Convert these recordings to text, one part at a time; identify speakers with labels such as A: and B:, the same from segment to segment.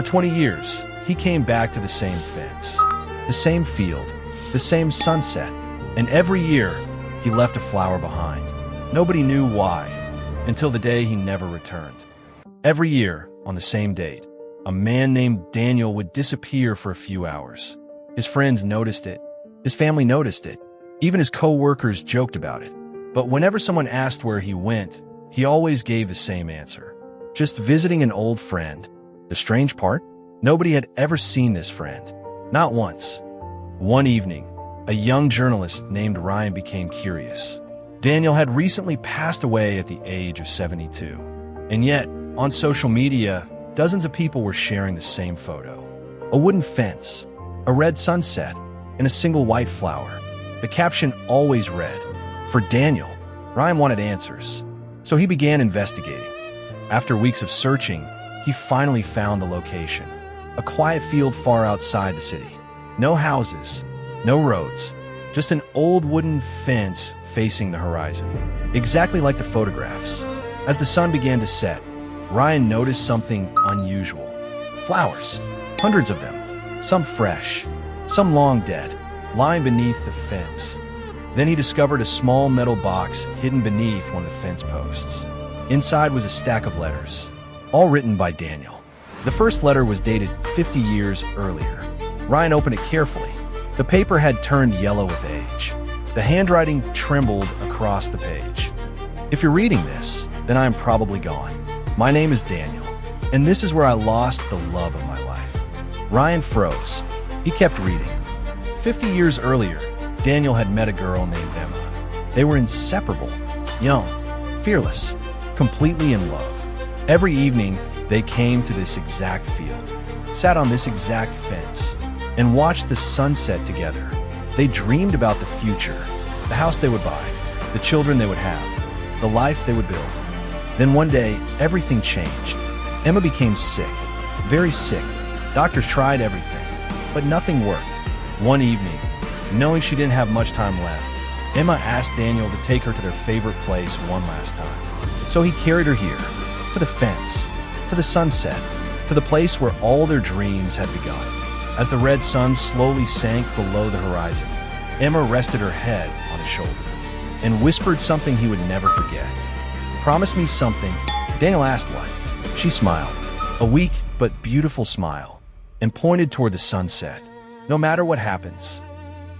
A: For 20 years, he came back to the same fence, the same field, the same sunset, and every year, he left a flower behind. Nobody knew why, until the day he never returned. Every year, on the same date, a man named Daniel would disappear for a few hours. His friends noticed it. His family noticed it. Even his co-workers joked about it. But whenever someone asked where he went, he always gave the same answer. Just visiting an old friend. The strange part? Nobody had ever seen this friend. Not once. One evening, a young journalist named Ryan became curious. Daniel had recently passed away at the age of 72. And yet, on social media, dozens of people were sharing the same photo. A wooden fence, a red sunset, and a single white flower. The caption always read, "For Daniel." Ryan wanted answers, so he began investigating. After weeks of searching, he finally found the location. A quiet field far outside the city. No houses, no roads, just an old wooden fence facing the horizon. Exactly like the photographs. As the sun began to set, Ryan noticed something unusual. Flowers, hundreds of them, some fresh, some long dead, lying beneath the fence. Then he discovered a small metal box hidden beneath one of the fence posts. Inside was a stack of letters, all written by Daniel. The first letter was dated 50 years earlier. Ryan opened it carefully. The paper had turned yellow with age. The handwriting trembled across the page. "If you're reading this, then I am probably gone. My name is Daniel, and this is where I lost the love of my life." Ryan froze. He kept reading. 50 years earlier, Daniel had met a girl named Emma. They were inseparable, young, fearless, completely in love. Every evening, they came to this exact field, sat on this exact fence, and watched the sunset together. They dreamed about the future, the house they would buy, the children they would have, the life they would build. Then one day, everything changed. Emma became sick, very sick. Doctors tried everything, but nothing worked. One evening, knowing she didn't have much time left, Emma asked Daniel to take her to their favorite place one last time. So he carried her here, to the fence, to the sunset, to the place where all their dreams had begun. As the red sun slowly sank below the horizon, Emma rested her head on his shoulder and whispered something he would never forget. "Promise me something." Daniel asked what. She smiled, a weak but beautiful smile, and pointed toward the sunset. "No matter what happens,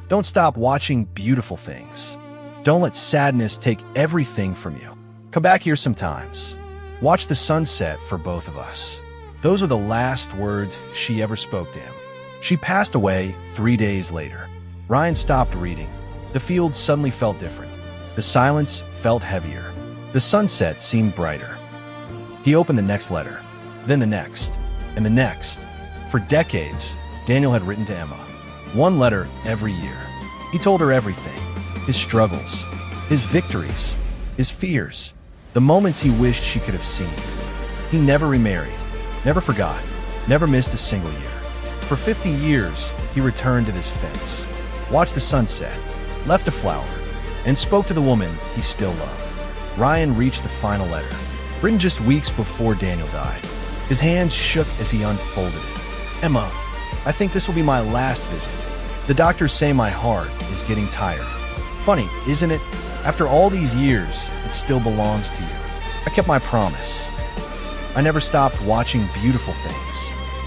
A: don't stop watching beautiful things. Don't let sadness take everything from you. Come back here sometimes. Watch the sunset for both of us." Those were the last words she ever spoke to him. She passed away 3 days later. Ryan stopped reading. The field suddenly felt different. The silence felt heavier. The sunset seemed brighter. He opened the next letter, then the next, and the next. For decades, Daniel had written to Emma. One letter every year. He told her everything. His struggles, his victories, his fears, the moments he wished she could have seen. He never remarried, never forgot, never missed a single year. For 50 years, he returned to this fence, watched the sunset, left a flower, and spoke to the woman he still loved. Ryan reached the final letter, written just weeks before Daniel died. His hands shook as he unfolded it. "Emma, I think this will be my last visit. The doctors say my heart is getting tired. Funny, isn't it? After all these years, it still belongs to you. I kept my promise. I never stopped watching beautiful things.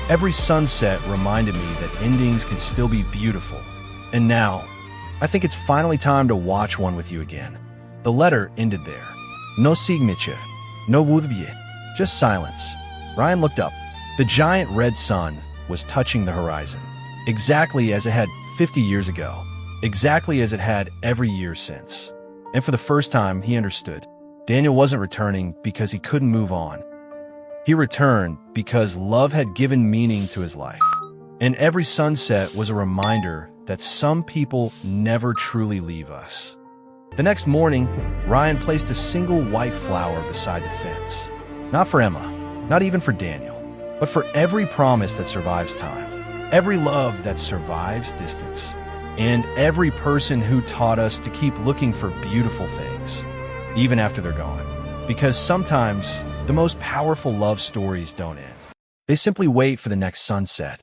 A: Every sunset reminded me that endings can still be beautiful. And now, I think it's finally time to watch one with you again." The letter ended there. No signature, no wudbye, just silence. Ryan looked up. The giant red sun was touching the horizon, exactly as it had 50 years ago, exactly as it had every year since. And for the first time, he understood. Daniel wasn't returning because he couldn't move on. He returned because love had given meaning to his life. And every sunset was a reminder that some people never truly leave us. The next morning, Ryan placed a single white flower beside the fence. Not for Emma, not even for Daniel, but for every promise that survives time, every love that survives distance, and every person who taught us to keep looking for beautiful things, even after they're gone. Because sometimes the most powerful love stories don't end. They simply wait for the next sunset.